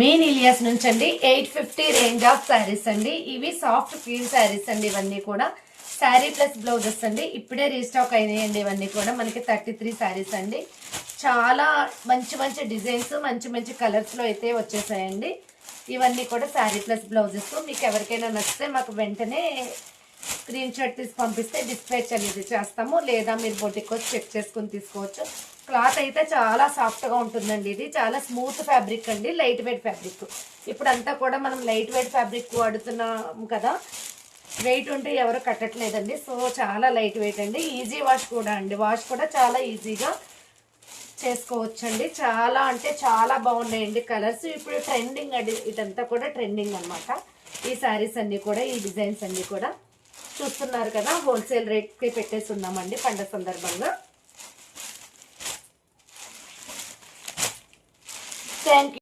Main Ilyas నుంచి అండి 850 range of saris అండి. ఇవి సాఫ్ట్ ఫీల్ శారీస్ అండి. ఇవన్నీ కూడా శారీ ప్లస్ బ్లౌజెస్ అండి. ఇప్పుడే రీస్టాక్ అయినాయండి. ఇవన్నీ కూడా మనకి 33 శారీస్ అండి. చాలా మంచి మంచి డిజైన్స్, మంచి మంచి కలర్స్ లో అయితే వచ్చేసాయండి. ఇవన్నీ కూడా శారీ ప్లస్ బ్లౌజెస్. మీకు ఎవరికైనా నచ్చితే మాకు వెంటనే స్క్రీన్ షాట్ తీసి పంపిస్తే డిస్పాచ్ అనేది చేస్తాము, లేదా మీరు బొటిక్ వచ్చి చెక్ చేసుకుని తీసుకోవచ్చు. క్లాత్ అయితే చాలా సాఫ్ట్గా ఉంటుందండి. ఇది చాలా స్మూత్ ఫ్యాబ్రిక్ అండి, లైట్ వెయిట్ ఫ్యాబ్రిక్. ఇప్పుడంతా కూడా మనం లైట్ వెయిట్ ఫ్యాబ్రిక్ వాడుతున్నాం కదా, వెయిట్ ఉంటే ఎవరు కట్టట్లేదండి. సో చాలా లైట్ వెయిట్ అండి. ఈజీ వాష్ కూడా అండి. వాష్ కూడా చాలా ఈజీగా చేసుకోవచ్చండి. చాలా అంటే చాలా బాగున్నాయండి కలర్స్. ఇప్పుడు ట్రెండింగ్ అండి, ఇదంతా కూడా ట్రెండింగ్ అనమాట. ఈ శారీస్ అన్నీ కూడా, ఈ డిజైన్స్ అన్నీ కూడా చూస్తున్నారు కదా, హోల్సేల్ రేట్కి పెట్టేసి ఉన్నామండి పండగ సందర్భంగా. Thank you.